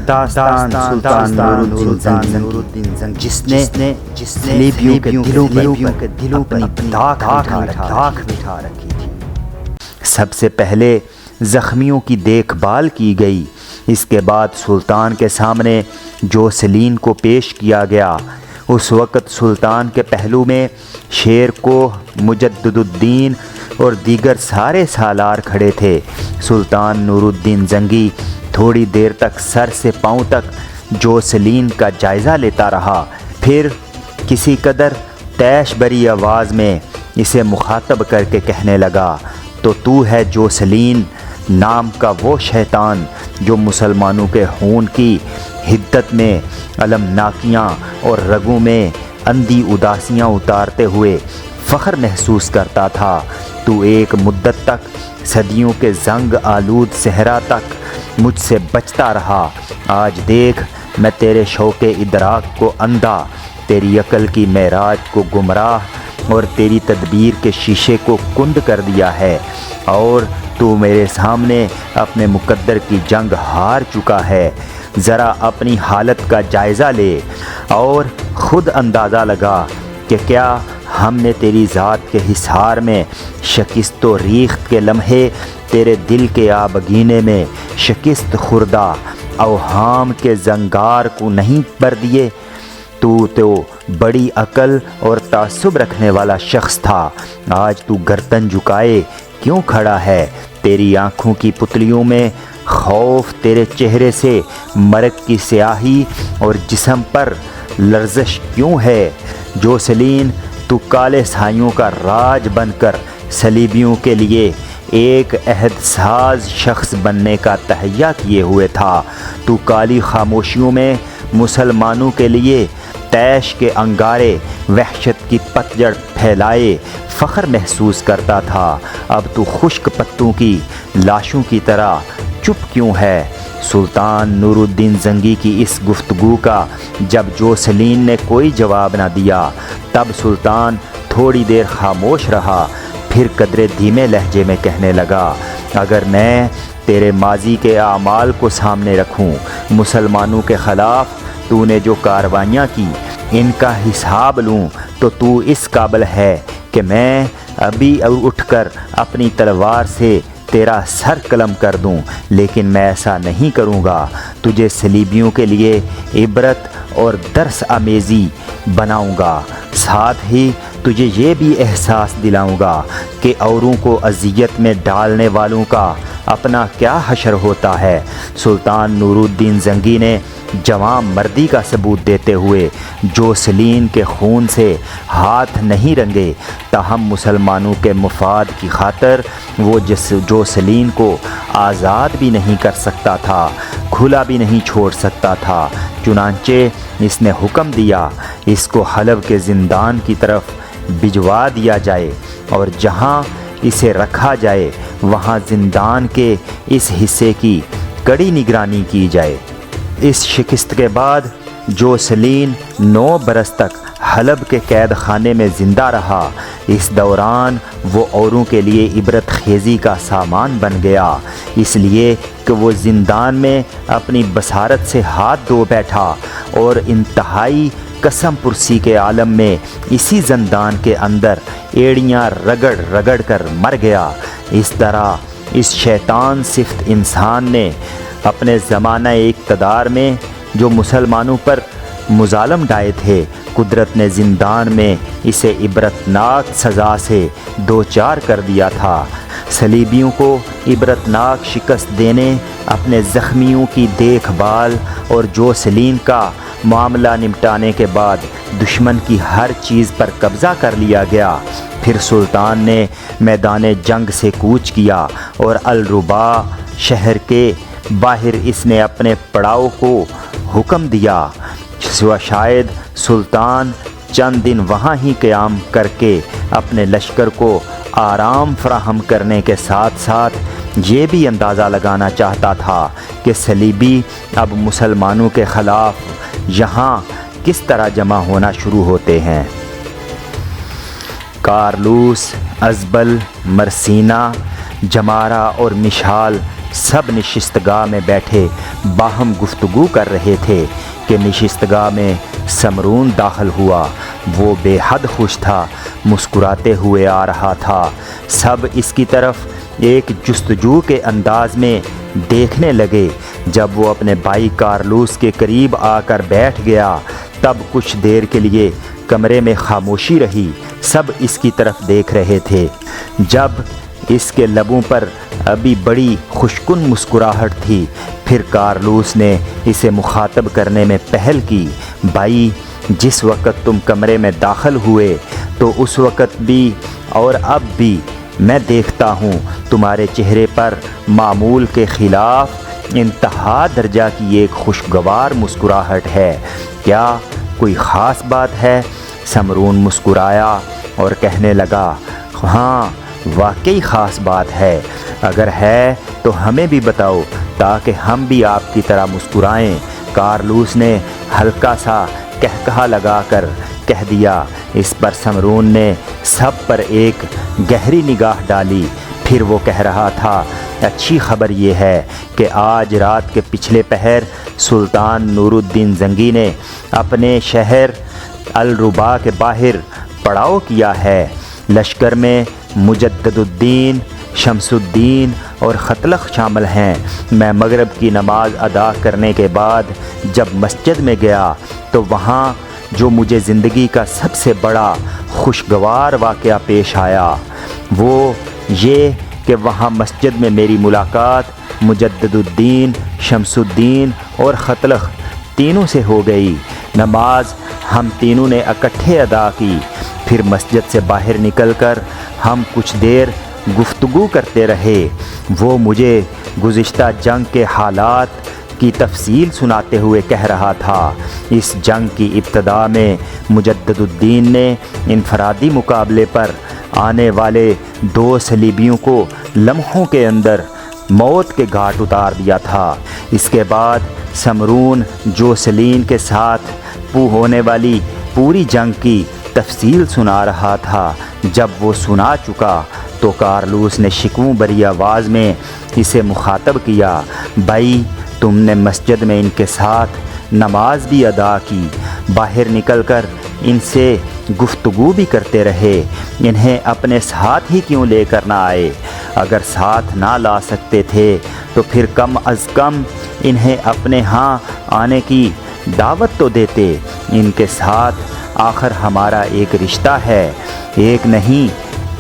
داستان سلطان نورالدین زنگی جس نے صلیبیوں کے دلوں پر اپنی داغ بٹھا رکھی تھی۔ سب سے پہلے زخمیوں کی دیکھ بھال کی گئی، اس کے بعد سلطان کے سامنے جوسلین کو پیش کیا گیا۔ اس وقت سلطان کے پہلو میں شیر کوہ، مجدد الدین اور دیگر سارے سالار کھڑے تھے۔ سلطان نورالدین زنگی تھوڑی دیر تک سر سے پاؤں تک جوسلین کا جائزہ لیتا رہا، پھر کسی قدر تیش بری آواز میں اسے مخاطب کر کے کہنے لگا، تو ہے جوسلین نام کا وہ شیطان جو مسلمانوں کے خون کی حدت میں المناکیاں اور رگوں میں اندھی اداسیاں اتارتے ہوئے فخر محسوس کرتا تھا۔ تو ایک مدت تک صدیوں کے زنگ آلود صحرا تک مجھ سے بچتا رہا، آج دیکھ میں تیرے شوق ادراک کو اندھا، تیری عقل کی معراج کو گمراہ اور تیری تدبیر کے شیشے کو کند کر دیا ہے، اور تو میرے سامنے اپنے مقدر کی جنگ ہار چکا ہے۔ ذرا اپنی حالت کا جائزہ لے اور خود اندازہ لگا کہ کیا ہم نے تیری ذات کے حصار میں شکست و ریخت کے لمحے، تیرے دل کے آبگینے میں شکست خوردہ اوہام کے زنگار کو نہیں بھر دیے؟ تو بڑی عقل اور تعصب رکھنے والا شخص تھا، آج تو گردن جھکائے کیوں کھڑا ہے؟ تیری آنکھوں کی پتلیوں میں خوف، تیرے چہرے سے مرگ کی سیاہی اور جسم پر لرزش کیوں ہے؟ جوسلین، تو کالے سائیوں کا راج بن کر صلیبیوں کے لیے ایک عہد ساز شخص بننے کا تہیہ کیے ہوئے تھا۔ تو کالی خاموشیوں میں مسلمانوں کے لیے تیش کے انگارے، وحشت کی پتجھڑ پھیلائے فخر محسوس کرتا تھا، اب تو خشک پتوں کی لاشوں کی طرح چپ کیوں ہے؟ سلطان نورالدین زنگی کی اس گفتگو کا جب جوسلین نے کوئی جواب نہ دیا، تب سلطان تھوڑی دیر خاموش رہا، پھر قدرے دھیمے لہجے میں کہنے لگا، اگر میں تیرے ماضی کے اعمال کو سامنے رکھوں، مسلمانوں کے خلاف تو نے جو کاروائیاں کی، ان کا حساب لوں، تو اس قابل ہے کہ میں ابھی اٹھ کر اپنی تلوار سے تیرا سر قلم کر دوں، لیکن میں ایسا نہیں کروں گا۔ تجھے صلیبیوں کے لیے عبرت اور درس آمیزی بناؤں گا، ساتھ ہی تجھے یہ بھی احساس دلاؤں گا کہ اوروں کو اذیت میں ڈالنے والوں کا اپنا کیا حشر ہوتا ہے۔ سلطان نورالدین زنگی نے جوان مردی کا ثبوت دیتے ہوئے جوسلین کے خون سے ہاتھ نہیں رنگے، تاہم مسلمانوں کے مفاد کی خاطر وہ جوسلین کو آزاد بھی نہیں کر سکتا تھا، کھلا بھی نہیں چھوڑ سکتا تھا۔ چنانچہ اس نے حکم دیا، اس کو حلب کے زندان کی طرف بھجوا دیا جائے، اور جہاں اسے رکھا جائے وہاں زندان کے اس حصے کی کڑی نگرانی کی جائے۔ اس شکست کے بعد جوسلین 9 برس تک حلب کے قید خانے میں زندہ رہا۔ اس دوران وہ اوروں کے لیے عبرت خیزی کا سامان بن گیا، اس لیے کہ وہ زندان میں اپنی بصارت سے ہاتھ دھو بیٹھا اور انتہائی قسم پرسی کے عالم میں اسی زندان کے اندر ایڑیاں رگڑ رگڑ کر مر گیا۔ اس طرح اس شیطان صفت انسان نے اپنے زمانہ اقتدار میں جو مسلمانوں پر مظالم ڈھائے تھے، قدرت نے زندان میں اسے عبرتناک سزا سے دوچار کر دیا تھا۔ صلیبیوں کو عبرتناک شکست دینے، اپنے زخمیوں کی دیکھ بھال اور جوسلین کا معاملہ نمٹانے کے بعد دشمن کی ہر چیز پر قبضہ کر لیا گیا۔ پھر سلطان نے میدان جنگ سے کوچ کیا اور الربا شہر کے باہر اس نے اپنے پڑاؤ کو حکم دیا۔ شاید سلطان چند دن وہاں ہی قیام کر کے اپنے لشکر کو آرام فراہم کرنے کے ساتھ ساتھ یہ بھی اندازہ لگانا چاہتا تھا کہ صلیبی اب مسلمانوں کے خلاف یہاں کس طرح جمع ہونا شروع ہوتے ہیں۔ کارلوس، ازبل، مرسینا، جمارہ اور مشال سب نشستگاہ میں بیٹھے باہم گفتگو کر رہے تھے کہ نشستگاہ میں سمرون داخل ہوا۔ وہ بے حد خوش تھا، مسکراتے ہوئے آ رہا تھا۔ سب اس کی طرف ایک جستجو کے انداز میں دیکھنے لگے۔ جب وہ اپنے بھائی کارلوس کے قریب آ کر بیٹھ گیا تب کچھ دیر کے لیے کمرے میں خاموشی رہی۔ سب اس کی طرف دیکھ رہے تھے۔ جب اس کے لبوں پر ابھی بڑی خوشکن مسکراہٹ تھی، پھر کارلوس نے اسے مخاطب کرنے میں پہل کی۔ بھائی، جس وقت تم کمرے میں داخل ہوئے تو اس وقت بھی اور اب بھی میں دیکھتا ہوں تمہارے چہرے پر معمول کے خلاف انتہا درجہ کی ایک خوشگوار مسکراہٹ ہے۔ کیا کوئی خاص بات ہے؟ سمرون مسکرایا اور کہنے لگا، ہاں واقعی خاص بات ہے۔ اگر ہے تو ہمیں بھی بتاؤ تاکہ ہم بھی آپ کی طرح مسکرائیں۔ کارلوس نے ہلکا سا کہکہا لگا کر کہہ دیا۔ اس پر سمرون نے سب پر ایک گہری نگاہ ڈالی۔ پھر وہ کہہ رہا تھا، اچھی خبر یہ ہے کہ آج رات کے پچھلے پہر سلطان نور الدین زنگی نے اپنے شہر الربا کے باہر پڑاؤ کیا ہے۔ لشکر میں مجدد الدین، شمس الدین اور ختلخ شامل ہیں۔ میں مغرب کی نماز ادا کرنے کے بعد جب مسجد میں گیا تو وہاں جو مجھے زندگی کا سب سے بڑا خوشگوار واقعہ پیش آیا وہ یہ کہ وہاں مسجد میں میری ملاقات مجدد الدین، شمس الدین اور ختلخ تینوں سے ہو گئی۔ نماز ہم تینوں نے اکٹھے ادا کی۔ پھر مسجد سے باہر نکل کر ہم کچھ دیر گفتگو کرتے رہے۔ وہ مجھے گزشتہ جنگ کے حالات کی تفصیل سناتے ہوئے کہہ رہا تھا۔ اس جنگ کی ابتدا میں مجدد الدین نے انفرادی مقابلے پر آنے والے 2 صلیبیوں کو لمحوں کے اندر موت کے گھاٹ اتار دیا تھا۔ اس کے بعد سمرون جوسلین کے ساتھ ہونے والی پوری جنگ کی تفصیل سنا رہا تھا۔ جب وہ سنا چکا تو کارلوس نے شکوہ بری آواز میں اسے مخاطب کیا، بھائی تم نے مسجد میں ان کے ساتھ نماز بھی ادا کی، باہر نکل کر ان سے گفتگو بھی کرتے رہے، انہیں اپنے ساتھ ہی کیوں لے کر نہ آئے؟ اگر ساتھ نہ لا سکتے تھے تو پھر کم از کم انہیں اپنے ہاں آنے کی دعوت تو دیتے۔ ان کے ساتھ آخر ہمارا ایک رشتہ ہے، ایک نہیں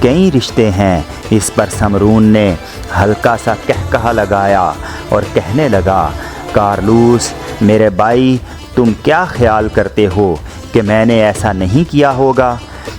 کئی رشتے ہیں۔ اس پر سمرون نے ہلکا سا کہکہا لگایا اور کہنے لگا، کارلوس میرے بھائی، تم کیا خیال کرتے ہو کہ میں نے ایسا نہیں کیا ہوگا؟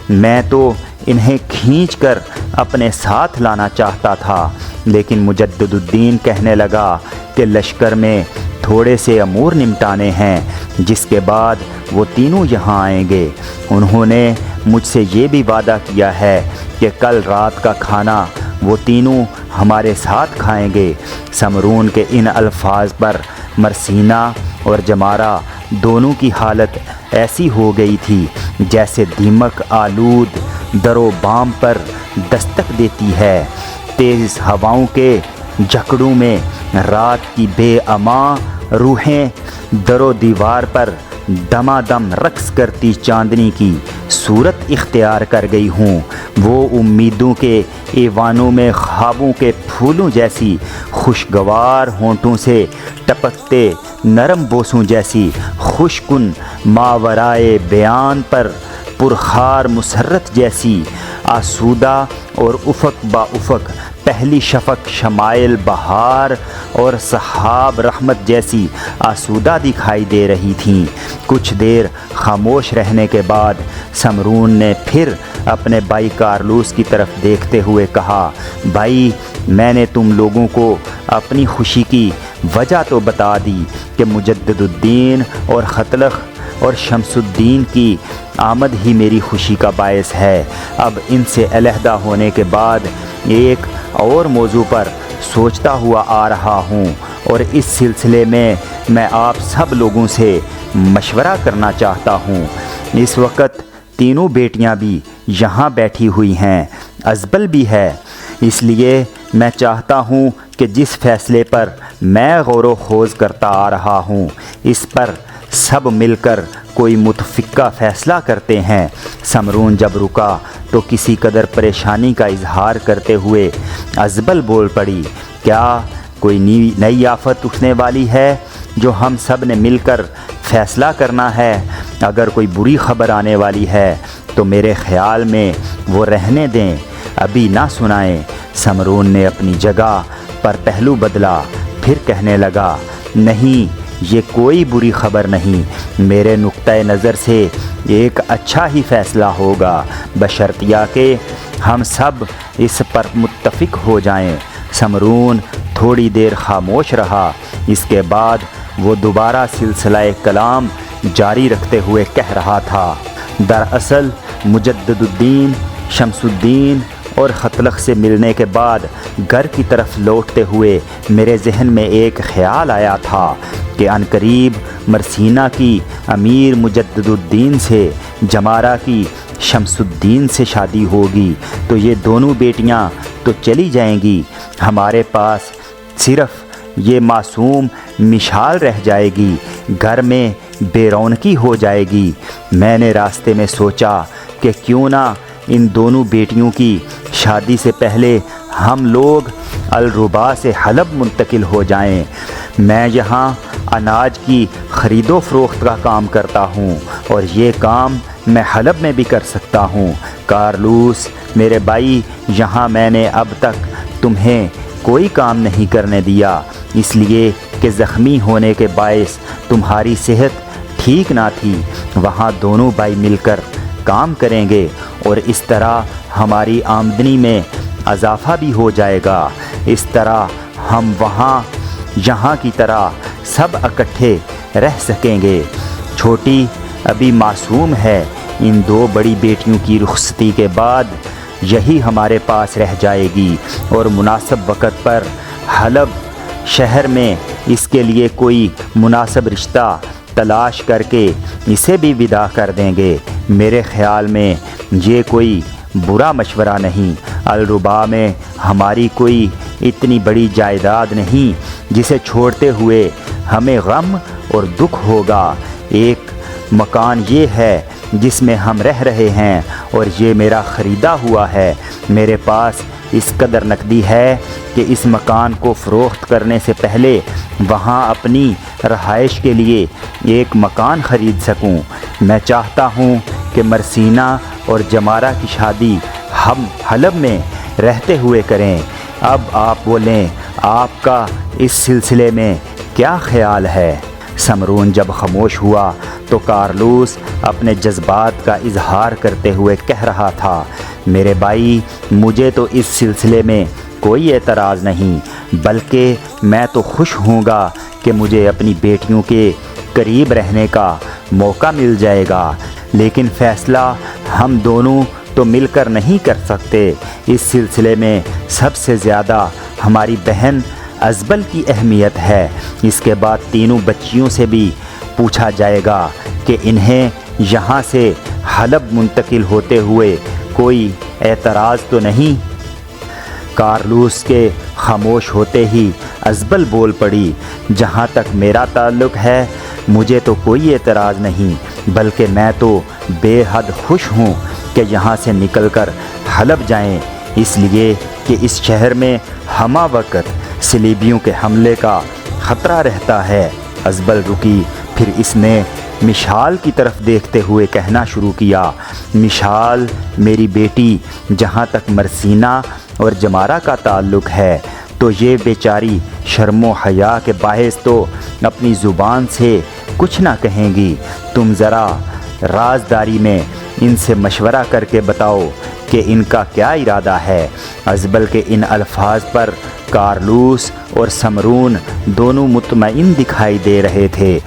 میں تو انہیں کھینچ کر اپنے ساتھ لانا چاہتا تھا، لیکن مجدد الدین کہنے لگا کہ لشکر میں تھوڑے سے امور نمٹانے ہیں، جس کے بعد وہ تینوں یہاں آئیں گے۔ انہوں نے مجھ سے یہ بھی وعدہ کیا ہے کہ کل رات کا کھانا وہ تینوں ہمارے ساتھ کھائیں گے۔ سمرون کے ان الفاظ پر مرسینہ اور جمارہ دونوں کی حالت ایسی ہو گئی تھی جیسے دیمک آلود در و بام پر دستک دیتی ہے۔ تیز ہواؤں کے جھکڑوں میں رات کی بے امان روحیں در و دیوار پر دمادم رقص کرتی چاندنی کی صورت اختیار کر گئی ہوں۔ وہ امیدوں کے ایوانوں میں خوابوں کے پھولوں جیسی خوشگوار ہونٹوں سے ٹپکتے نرم بوسوں جیسی خوشکن ماورائے بیان پر پرخار مسرت جیسی آسودہ اور افق با افق پہلی شفق شمائل بہار اور صحاب رحمت جیسی آسودہ دکھائی دے رہی تھیں۔ کچھ دیر خاموش رہنے کے بعد سمرون نے پھر اپنے بھائی کارلوس کی طرف دیکھتے ہوئے کہا، بھائی میں نے تم لوگوں کو اپنی خوشی کی وجہ تو بتا دی کہ مجدد الدین اور ختلخ اور شمس الدین کی آمد ہی میری خوشی کا باعث ہے۔ اب ان سے علیحدہ ہونے کے بعد ایک اور موضوع پر سوچتا ہوا آ رہا ہوں، اور اس سلسلے میں آپ سب لوگوں سے مشورہ کرنا چاہتا ہوں۔ اس وقت تینوں بیٹیاں بھی یہاں بیٹھی ہوئی ہیں، ازبل بھی ہے، اس لیے میں چاہتا ہوں کہ جس فیصلے پر میں غور و خوض کرتا آ رہا ہوں اس پر سب مل کر کوئی متفقہ فیصلہ کرتے ہیں۔ سمرون جب رکا تو کسی قدر پریشانی کا اظہار کرتے ہوئے ازبل بول پڑی، کیا کوئی نئی آفت اٹھنے والی ہے جو ہم سب نے مل کر فیصلہ کرنا ہے؟ اگر کوئی بری خبر آنے والی ہے تو میرے خیال میں وہ رہنے دیں، ابھی نہ سنائیں۔ سمرون نے اپنی جگہ پر پہلو بدلا، پھر کہنے لگا، نہیں، یہ کوئی بری خبر نہیں، میرے نقطۂ نظر سے ایک اچھا ہی فیصلہ ہوگا، بشرطیہ کہ ہم سب اس پر متفق ہو جائیں۔ سمرون تھوڑی دیر خاموش رہا، اس کے بعد وہ دوبارہ سلسلہ کلام جاری رکھتے ہوئے کہہ رہا تھا، دراصل مجدد الدین شمس الدین اور خطلق سے ملنے کے بعد گھر کی طرف لوٹتے ہوئے میرے ذہن میں ایک خیال آیا تھا کہ عنقریب مرسینہ کی امیر مجدد الدین سے جمارہ کی شمس الدین سے شادی ہوگی تو یہ دونوں بیٹیاں تو چلی جائیں گی، ہمارے پاس صرف یہ معصوم مشال رہ جائے گی، گھر میں بے رونقی ہو جائے گی۔ میں نے راستے میں سوچا کہ کیوں نہ ان دونوں بیٹیوں کی شادی سے پہلے ہم لوگ الربا سے حلب منتقل ہو جائیں۔ میں یہاں اناج کی خرید و فروخت کا کام کرتا ہوں اور یہ کام میں حلب میں بھی کر سکتا ہوں۔ کارلوس میرے بھائی، یہاں میں نے اب تک تمہیں کوئی کام نہیں کرنے دیا، اس لیے کہ زخمی ہونے کے باعث تمہاری صحت ٹھیک نہ تھی۔ وہاں دونوں بھائی مل کر کام کریں گے اور اس طرح ہماری آمدنی میں اضافہ بھی ہو جائے گا۔ اس طرح ہم یہاں کی طرح سب اکٹھے رہ سکیں گے۔ چھوٹی ابھی معصوم ہے، ان دو بڑی بیٹیوں کی رخصتی کے بعد یہی ہمارے پاس رہ جائے گی اور مناسب وقت پر حلب شہر میں اس کے لیے کوئی مناسب رشتہ تلاش کر کے اسے بھی ودا کر دیں گے۔ میرے خیال میں یہ کوئی برا مشورہ نہیں۔ الربا میں ہماری کوئی اتنی بڑی جائیداد نہیں جسے چھوڑتے ہوئے ہمیں غم اور دکھ ہوگا۔ ایک مکان یہ ہے جس میں ہم رہ رہے ہیں اور یہ میرا خریدا ہوا ہے۔ میرے پاس اس قدر نقدی ہے کہ اس مکان کو فروخت کرنے سے پہلے وہاں اپنی رہائش کے لیے ایک مکان خرید سکوں۔ میں چاہتا ہوں کہ مرسینہ اور جمارہ کی شادی ہم حلب میں رہتے ہوئے کریں۔ اب آپ بولیں، آپ کا اس سلسلے میں کیا خیال ہے؟ سمرون جب خاموش ہوا تو کارلوس اپنے جذبات کا اظہار کرتے ہوئے کہہ رہا تھا، میرے بھائی، مجھے تو اس سلسلے میں کوئی اعتراض نہیں، بلکہ میں تو خوش ہوں گا کہ مجھے اپنی بیٹیوں کے قریب رہنے کا موقع مل جائے گا، لیکن فیصلہ ہم دونوں تو مل کر نہیں کر سکتے۔ اس سلسلے میں سب سے زیادہ ہماری بہن ازبل کی اہمیت ہے۔ اس کے بعد تینوں بچیوں سے بھی پوچھا جائے گا کہ انہیں یہاں سے حلب منتقل ہوتے ہوئے کوئی اعتراض تو نہیں۔ کارلوس کے خاموش ہوتے ہی ازبل بول پڑی، جہاں تک میرا تعلق ہے مجھے تو کوئی اعتراض نہیں، بلکہ میں تو بے حد خوش ہوں کہ یہاں سے نکل کر حلب جائیں، اس لیے کہ اس شہر میں ہمہ وقت صلیبیوں کے حملے کا خطرہ رہتا ہے۔ ازبل رکی، پھر اس نے مشال کی طرف دیکھتے ہوئے کہنا شروع کیا، مشال میری بیٹی، جہاں تک مرسینہ اور جمارہ کا تعلق ہے تو یہ بیچاری شرم و حیا کے باعث تو اپنی زبان سے کچھ نہ کہیں گی۔ تم ذرا رازداری میں ان سے مشورہ کر کے بتاؤ کہ ان کا کیا ارادہ ہے۔ ازبل کے ان الفاظ پر کارلوس اور سمرون دونوں مطمئن دکھائی دے رہے تھے۔